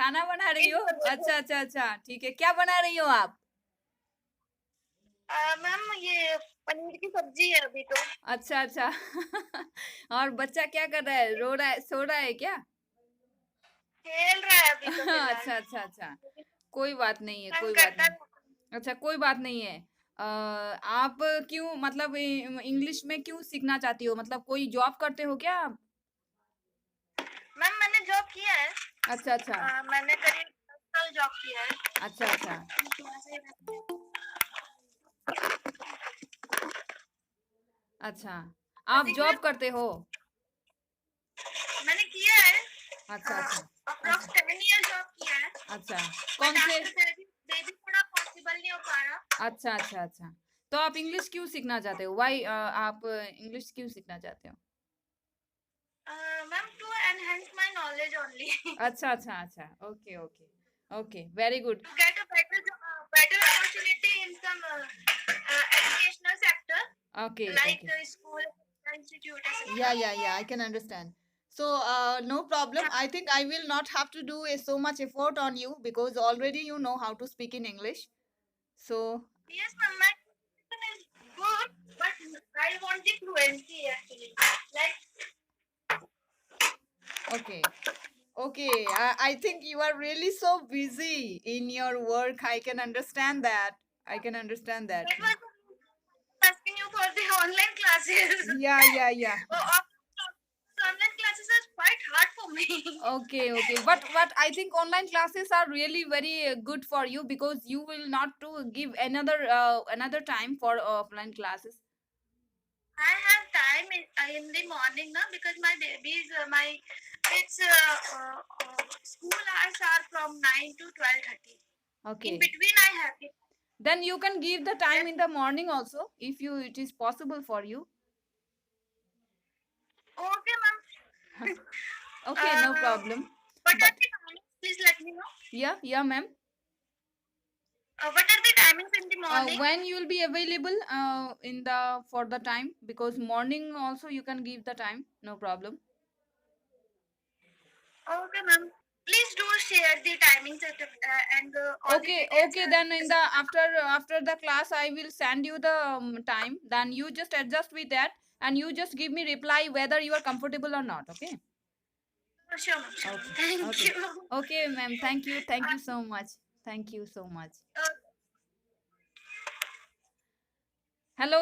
खाना बना रही हो? अच्छा अच्छा अच्छा, ठीक है। क्या बना रही हो आप? मैम ये पनीर की सब्जी है अभी तो। अच्छा अच्छा। और बच्चा क्या कर रहा है? रो रहा है, सो रहा है क्या? खेल रहा है अभी तो फिलहाल। अच्छा अच्छा अच्छा, कोई बात नहीं है, तंग कोई बात करता नहीं। है। अच्छा, कोई बात नहीं है। आप क्यों मतलब इंग्लिश में क्यों सीखना चाहती हो? मतलब कोई जॉब करते हो क्या आप? मैम मैंने जॉब किया है। अच्छा अच्छा मैंने करीब 10 साल जॉब किया है। अच्छा अच्छा अच्छा, आप सीखने जॉब करते हो? मैंने किया है। अच्छा अच्छा अप्रोक्स अच्छा 7 ईयर जॉब किया है। अच्छा, बट कौन से? आफ्टर बेबी थोड़ा पॉसिबल नहीं हो पा रहा। अच्छा अच्छा अच्छा, तो आप इंग्लिश क्यों सीखना चाहते हो? वाई आप इंग्लिश क्यों सीखना चाहते हो? Ma'am to enhance my knowledge only. अच्छा अच्छा अच्छा, okay okay okay, very good. To get a better opportunity in some educational sector okay like okay, school, institute, yeah, I can understand. So no problem, etc. I think I will not have to do so much effort on you because already you know how to speak in English. So Yes, ma'am, my education is good, but I want the fluency actually. Like, okay, okay, I think you are really so busy in your work. I can understand that. I can understand that. that was asking you for the online classes. Yeah. Online classes are quite hard for me. Okay, okay. But I think online classes are really very good for you because you will not to give another time for offline classes. I have time in the morning now because my babies, my kids, school hours are from 9 to 12:30. In Okay. between, I have it. Then you can give the time Yes. in the morning also if you it is possible for you. Okay, ma'am. Okay, no uh, problem. what are But the timings? Please let me know. yeah, ma'am. What are the timings in the morning? When you will be available in the for the time because morning also you can give the time, no problem. Okay, ma'am. Please do share the timings and all the Okay, details. okay. Then in the after the class, I will send you the time. Then you just adjust with that, and you just give me reply whether you are comfortable or not. Okay. Sure, ma'am. Sure, ma'am. Okay. Thank Okay. you. Okay, ma'am. Thank you. Thank you so much. Thank you so much. Uh, Hello,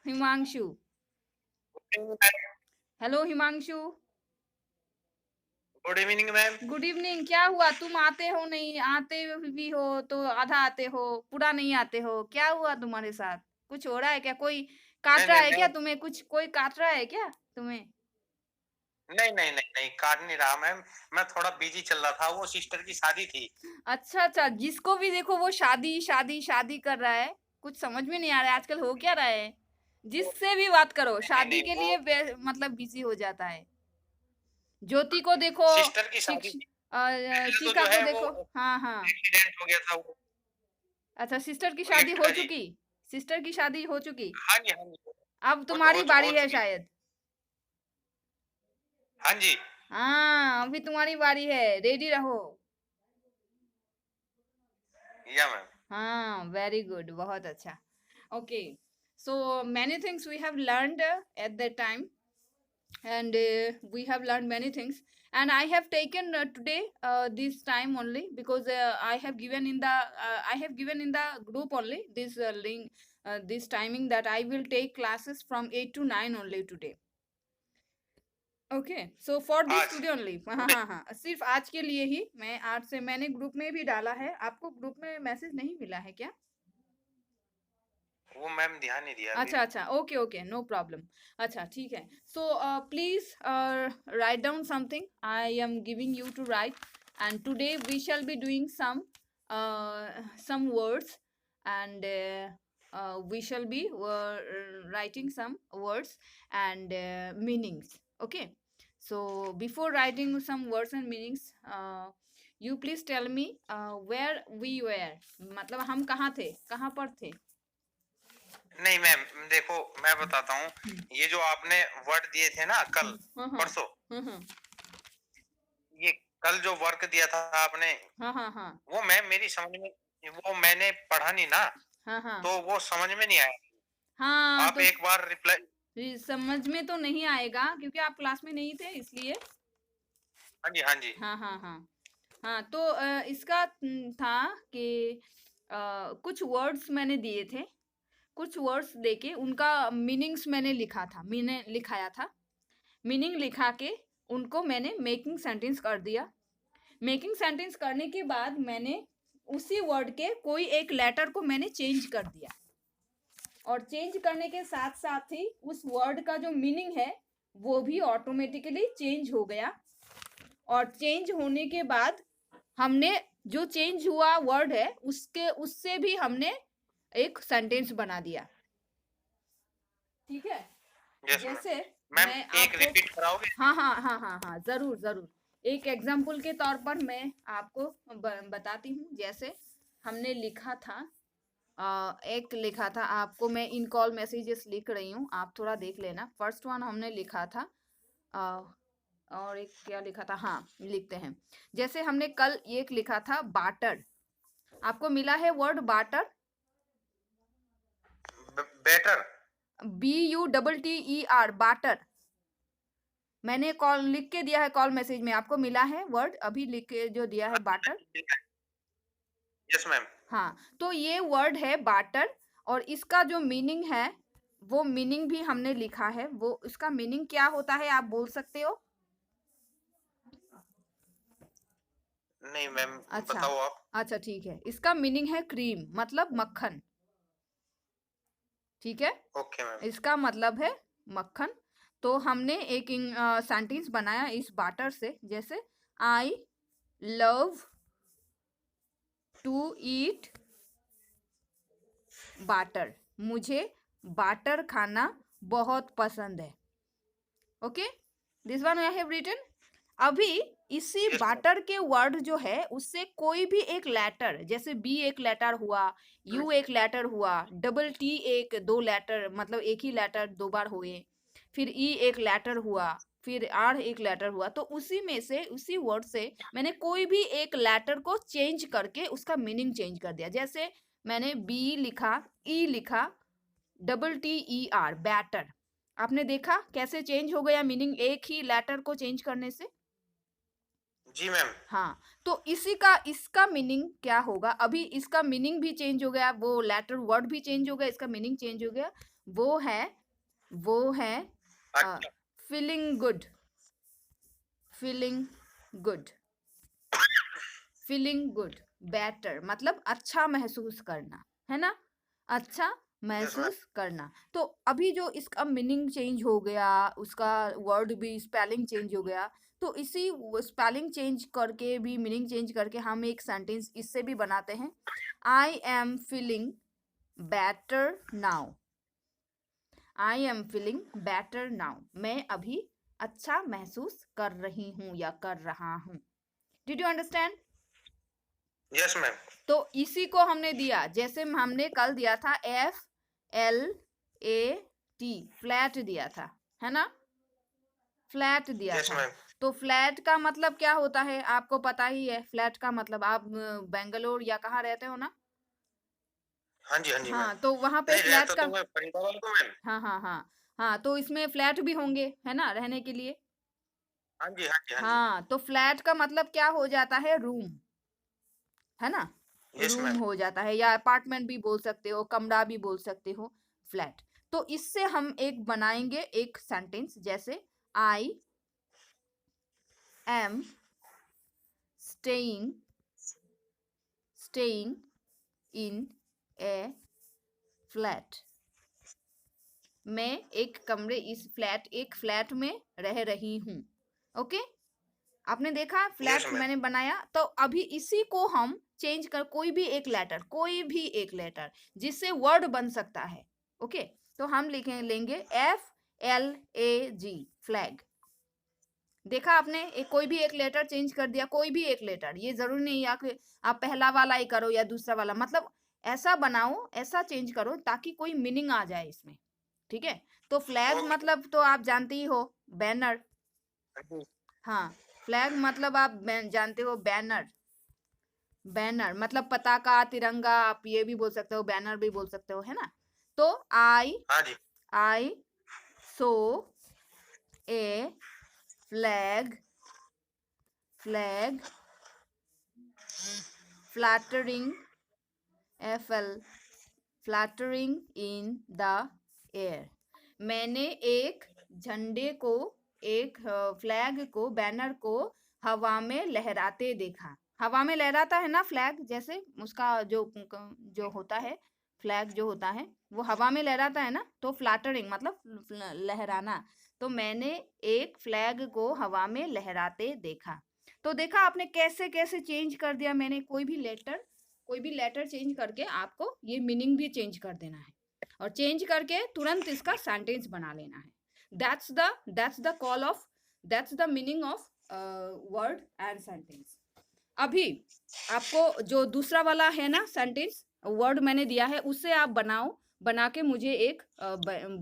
Himanshu. Hello, Himanshu. Good evening ma'am. Good evening. क्या हुआ? तुम आते हो नहीं? आते भी हो तो आधा आते हो, पूरा नहीं आते हो। क्या हुआ तुम्हारे साथ? कुछ हो रहा है क्या? कोई नहीं काट रहा नहीं है क्या मैम, तुम्हें? कुछ कोई काट रहा है क्या तुम्हें? नहीं काट नहीं रहा मैम। मैं थोड़ा बिजी चल रहा था, वो सिस्टर की शादी थी। अच्छा अच्छा, जिसको भी देखो वो शादी शादी शादी कर रहा है। कुछ समझ में नहीं आ रहा है आजकल हो क्या रहा है। जिससे भी बात करो शादी नहीं के वो लिए मतलब बिजी हो जाता है। ज्योति को देखो, सिस्टर की शादी शिक्ष थी। पहले तो चिका जो को है वो देखो। हाँ हाँ। एक्सीडेंट हो गया था वो। अच्छा, सिस्टर की शादी प्रोजेक्ट हो का जी। चुकी? सिस्टर की शादी हो चुकी? हाँ जी। अब तुम्हारी हो बारी है चुकी। शायद। हाँ जी। हाँ, अभी तुम्हारी बारी है, रेडी रहो। या मैम। हाँ, वेरी गुड, बहुत अच्छा। Okay, so many things we have learned at that time and we have learned many things, and I have taken today this time only because I have given in the group only this link, this timing that I will take classes from 8 to 9 only today. Okay, so for this आज today only. हाँ today. हाँ हाँ, सिर्फ आज के लिए ही। मैं आज से मैंने ग्रुप में भी डाला है। आपको ग्रुप में मैसेज नहीं मिला है क्या? वो मैम ध्यान नहीं दिया अभी। अच्छा अच्छा, ओके ओके, नो प्रॉब्लम। अच्छा ठीक है। So please write down something. I am giving you to write, and today we shall be doing some words, and we shall be writing some words and meanings. Okay, so before writing some words and meanings, you please tell me where we were, मतलब हम कहाँ थे, कहाँ पर थे? नहीं ma'am, देखो मैं बताता हूँ। हम्म ये जो आपने वर्ड दिए थे ना कल हाँ हाँ परसों, हाँ हाँ ये कल जो वर्क दिया था आपने, हाँ हाँ हाँ वो मेरी समझ में, वो मैंने पढ़ा नहीं ना, हाँ हाँ तो वो समझ में नहीं आया। हाँ। आप तो एक बार रिप्लाई। समझ में तो नहीं आएगा क्योंकि आप क्लास में नहीं थे इसलिए। हाँ जी, हाँ जी। हाँ हाँ हाँ हाँ। तो इसका था कि कुछ वर्ड्स मैंने दिए थे, कुछ वर्ड्स देके उनका मीनिंग्स मैंने लिखा था, मैंने लिखाया था, मीनिंग लिखा के उनको मैंने मेकिंग सेंटेंस कर दिया। मेकिंग सेंटेंस करने के बाद मैंने उसी वर्ड के कोई एक लेटर को मैंने चेंज कर दिया, और चेंज करने के साथ साथ ही उस वर्ड का जो मीनिंग है वो भी ऑटोमेटिकली चेंज हो गया। और चेंज होने के बाद हमने जो चेंज हुआ वर्ड है उसके उससे भी हमने एक सेंटेंस बना दिया। ठीक है। Yes ma'am. जैसे मैम मैं एक आपको, रिपीट कराओगे? हाँ हाँ हाँ हाँ हाँ जरूर जरूर, एक एग्जाम्पल के तौर पर मैं आपको बताती हूँ। जैसे हमने लिखा था, एक लिखा था, आपको मैं इन कॉल मैसेजेस लिख रही हूँ, आप थोड़ा देख लेना। फर्स्ट वन हमने लिखा था, और एक क्या लिखा था, हाँ लिखते हैं। जैसे हमने कल एक लिखा था बाटर, आपको मिला है word butter, better. BUTTER, butter. मैंने कॉल लिख के दिया है, कॉल मैसेज में आपको मिला है वर्ड, अभी लिख के जो दिया है बाटर। Yes ma'am. हाँ, तो ये वर्ड है बाटर, और इसका जो मीनिंग है वो मीनिंग भी हमने लिखा है। वो इसका मीनिंग क्या होता है आप बोल सकते हो? नहीं मैम, अच्छा बताओ आप। अच्छा ठीक है, इसका मीनिंग है क्रीम, मतलब मक्खन। ठीक है, ओके मैम। इसका मतलब है मक्खन। तो हमने एक सेंटेंस बनाया इस बाटर से, जैसे I love to eat butter, मुझे बाटर खाना बहुत पसंद है। Okay, this one I have written. अभी इसी यस मैम। बाटर के वर्ड जो है उससे कोई भी एक लेटर, जैसे बी एक लेटर हुआ, यू एक लेटर हुआ, डबल टी एक दो लेटर, मतलब एक ही लेटर दो बार हुए, फिर ई एक लेटर हुआ, फिर आर एक लेटर हुआ, तो उसी में से, उसी वर्ड से मैंने कोई भी एक लेटर को चेंज करके उसका मीनिंग चेंज कर दिया। जैसे मैंने बी लिखा, ई लिखा, TTER, बैटर। आपने देखा कैसे चेंज हो गया मीनिंग एक ही लेटर को चेंज करने से? जी मैम। हाँ, तो इसी का, इसका मीनिंग क्या होगा? अभी इसका मीनिंग भी चेंज हो गया, वो लेटर वर्ड भी चेंज हो गया, इसका मीनिंग चेंज हो गया। वो है अच्छा। Feeling good, feeling good, feeling good, better मतलब अच्छा महसूस करना, है ना? अच्छा यस मैम। महसूस करना। तो अभी जो इसका मीनिंग चेंज हो गया, उसका वर्ड भी स्पेलिंग चेंज हो गया, तो इसी स्पेलिंग चेंज करके भी, मीनिंग चेंज करके हम एक सेंटेंस इससे भी बनाते हैं। I am feeling better now, I am feeling better now, मैं अभी अच्छा महसूस कर रही हूँ या कर रहा हूँ। Did you understand? Yes ma'am. तो इसी को हमने दिया, जैसे हमने कल दिया था FLAT, फ्लैट दिया था, है ना? फ्लैट दिया यस था। मैम। तो फ्लैट का मतलब क्या होता है आपको पता ही है। फ्लैट का मतलब, आप बेंगलोर या कहाँ रहते हो ना? हाँ जी, हाँ जी मैम। हाँ, तो वहां पे नहीं, फ्लैट रहता का, तो मैं फरीदाबाद हूँ मैम। हाँ हाँ हाँ हाँ, तो इसमें फ्लैट भी होंगे, है ना, रहने के लिए? हाँ जी, हाँ जी, हाँ जी। हाँ, तो फ्लैट का मतलब क्या हो जाता है? रूम, है ना? Yes room ma'am. हो जाता है, या अपार्टमेंट भी बोल सकते हो, कमरा भी बोल सकते हो, फ्लैट। तो इससे हम एक बनाएंगे एक सेंटेंस, जैसे I am staying, staying in A flat, मैं एक कमरे, इस फ्लैट, एक फ्लैट में रह रही हूँ। ओके, आपने देखा यस फ्लैट मैम। मैंने बनाया। तो अभी इसी को हम चेंज कर, कोई भी एक लेटर, कोई भी एक लेटर जिससे वर्ड बन सकता है। ओके, तो हम लिखें, लेंगे FLAG, फ्लैग। देखा आपने, एक कोई भी एक लेटर चेंज कर दिया, कोई भी एक लेटर, ये जरूरी नहीं है कि आप पहला वाला ही करो या दूसरा वाला, मतलब ऐसा बनाओ, ऐसा चेंज करो ताकि कोई मीनिंग आ जाए इसमें। ठीक है, तो फ्लैग ओके। मतलब तो आप जानते ही हो, बैनर। हाँ जी। हाँ, फ्लैग मतलब आप जानते हो बैनर, बैनर मतलब पताका, तिरंगा, आप ये भी बोल सकते हो, बैनर भी बोल सकते हो, है ना। तो हाँ जी। I saw a flag, flag fluttering, FL fluttering in the air. मैंने एक झंडे को, एक फ्लैग को, बैनर को हवा में लहराते देखा। हवा में लहराता है ना फ्लैग, जैसे उसका जो होता है, फ्लैग जो होता है वो हवा में लहराता है ना, तो फ्लैटरिंग मतलब लहराना। तो मैंने एक फ्लैग को हवा में लहराते देखा। तो देखा आपने कैसे कैसे चेंज कर दिया मैंने, कोई भी लेटर चेंज करके आपको ये मीनिंग भी चेंज कर देना है, और चेंज करके तुरंत इसका सेंटेंस बना लेना है। That's the call of, that's the meaning of word and sentence. अभी आपको जो दूसरा वाला है ना सेंटेंस, वर्ड मैंने दिया है, उससे आप बनाओ, बना के मुझे एक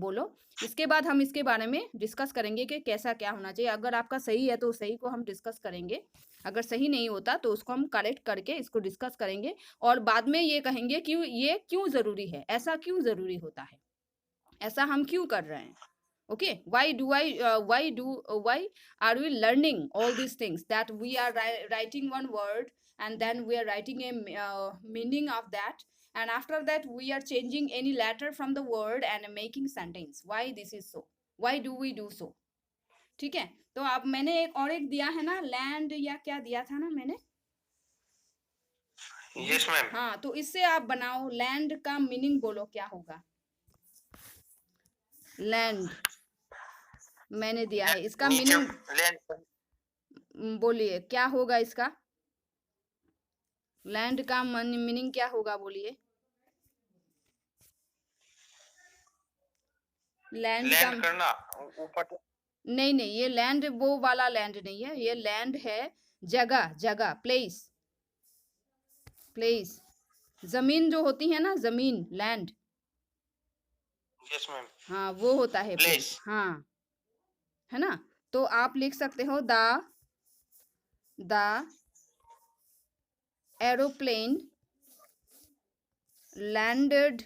बोलो। इसके बाद हम इसके बारे में डिस्कस करेंगे कि कैसा क्या होना चाहिए। अगर आपका सही है तो सही को हम डिस्कस करेंगे, अगर सही नहीं होता तो उसको हम करेक्ट करके इसको डिस्कस करेंगे, और बाद में ये कहेंगे कि ये क्यों ज़रूरी है, ऐसा क्यों ज़रूरी होता है, ऐसा हम क्यों कर रहे हैं। Okay, why are we learning all these things, that we are writing one word and then we are writing a meaning of that, and after that we are changing any letter from the word and making sentence. Why this is so, why do we do so? ठीक है, तो अब मैंने एक दिया है ना, land या क्या दिया था ना मैंने। Yes ma'am. हाँ, तो इससे आप बनाओ, लैंड का मीनिंग बोलो क्या होगा। लैंड मैंने दिया है, इसका नीचे मीनिंग बोलिए क्या होगा इसका, लैंड का मीनिंग क्या होगा बोलिए। लैंड का लैंड करना ऊपर। नहीं नहीं, ये लैंड वो वाला लैंड नहीं है, ये लैंड है जगह, जगह, प्लेस, प्लेस, जमीन जो होती है ना, जमीन, लैंड। Yes ma'am. हाँ, वो होता है प्लेस, प्लेस। हाँ, है ना। तो आप लिख सकते हो the aeroplane landed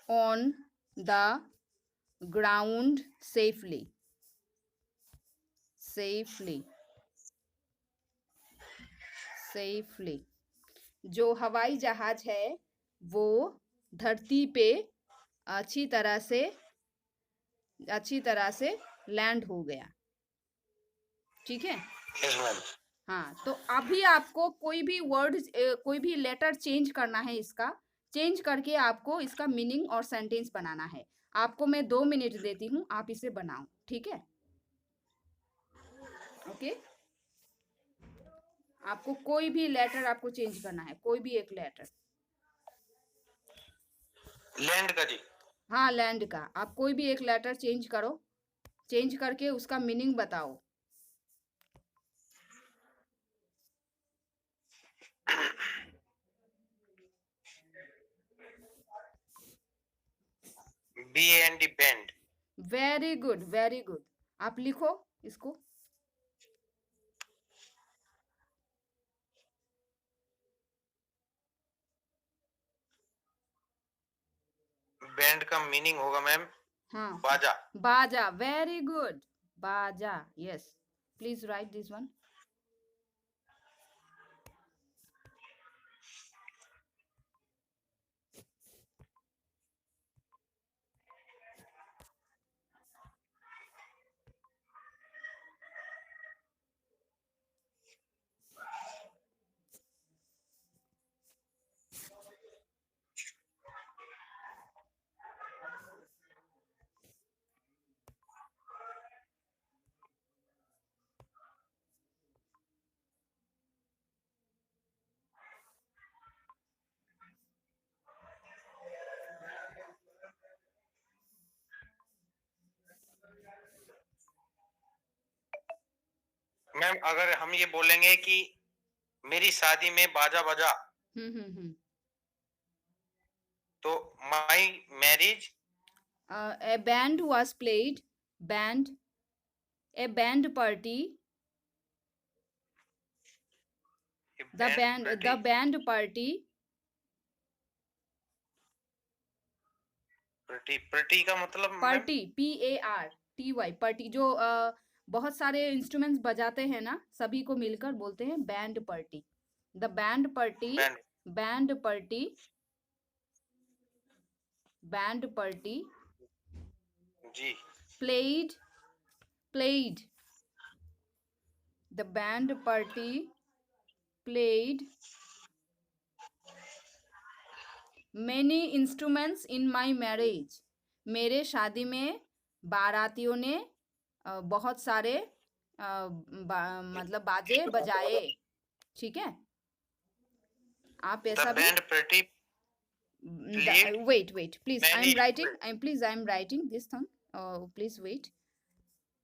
on the ground safely, safely, safely. जो हवाई जहाज है वो धरती पे अच्छी तरह से लैंड हो गया, ठीक है। Yes ma'am. हाँ, तो अभी आपको कोई भी वर्ड, कोई भी लेटर चेंज करना है, इसका चेंज करके आपको इसका मीनिंग और सेंटेंस बनाना है। आपको मैं 2 मिनट देती हूँ, आप इसे बनाओ, ठीक है। ओके, आपको कोई भी लेटर आपको चेंज करना है, कोई भी एक लेटर। लैंड का जी। हाँ, लैंड का आप कोई भी एक लेटर चेंज करो, चेंज करके उसका मीनिंग बताओ। BAND band. Very good, very good. आप लिखो इसको। बैंड का मीनिंग होगा मैम हाँ, बाजा। बाजा, वेरी गुड, बाजा, yes. Please right this one. Ma'am अगर हम ये बोलेंगे कि मेरी शादी में बाजा बजा, तो my marriage. A band was played, band, A band party. The band party. Pretty का मतलब मैम? पार्टी, PARTY, पार्टी, जो बहुत सारे इंस्ट्रूमेंट्स बजाते हैं ना, सभी को मिलकर बोलते हैं band party. The band party, band party, band party जी. played. The band party played many instruments in my marriage. मेरे शादी में बारातियों ने बहुत सारे मतलब बाजे बजाए. ठीक है, आप ऐसा भी. Band party wait, please, I am writing this thing. Please wait.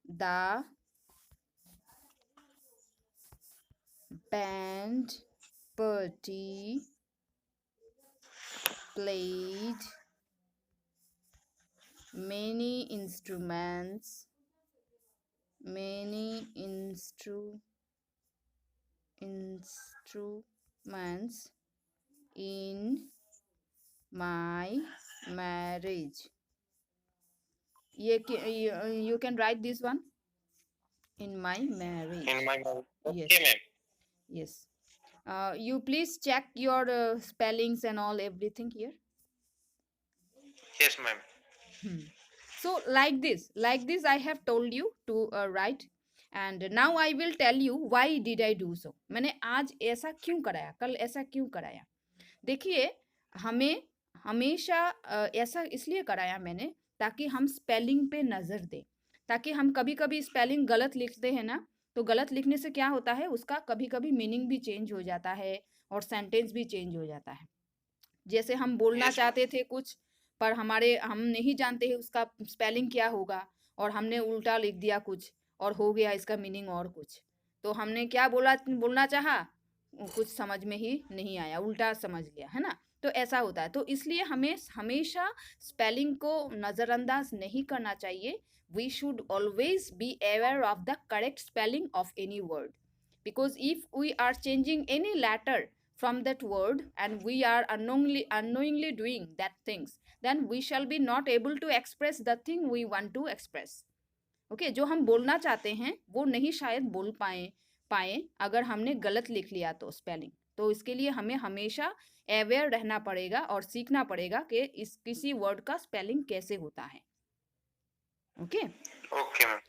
The band party played many instruments in my marriage. You can write this one. In my marriage. Okay, Yes. ma'am. Yes. You please check your spellings and all everything here. Yes, ma'am. So like this I have told you to write, and now I will tell you why did I do so. मैंने आज ऐसा क्यों कराया, कल ऐसा क्यों कराया. देखिए, हमें हमेशा ऐसा इसलिए कराया मैंने ताकि हम स्पेलिंग पे नज़र दें, ताकि हम कभी कभी स्पेलिंग गलत लिखते हैं ना, तो गलत लिखने से क्या होता है, उसका कभी कभी मीनिंग भी चेंज हो जाता है और सेंटेंस भी चेंज हो जाता है. जैसे हम बोलना Yes, चाहते थे कुछ, पर हम नहीं जानते हैं उसका स्पेलिंग क्या होगा, और हमने उल्टा लिख दिया कुछ और हो गया इसका मीनिंग और कुछ. तो हमने क्या बोलना चाहा, कुछ समझ में ही नहीं आया, उल्टा समझ लिया, है ना. तो ऐसा होता है. तो इसलिए हमें हमेशा स्पेलिंग को नज़रअंदाज नहीं करना चाहिए. We should always be aware of the correct spelling of any word, because if we are changing any letter from that word and we are unknowingly doing that things, then we shall be not able to express the thing we want to express. Okay, जो हम बोलना चाहते हैं वो नहीं शायद बोल पाए अगर हमने गलत लिख लिया तो स्पेलिंग. तो इसके लिए हमें हमेशा अवेयर रहना पड़ेगा और सीखना पड़ेगा कि किसी वर्ड का स्पेलिंग कैसे होता है. ओके. Okay, ma'am.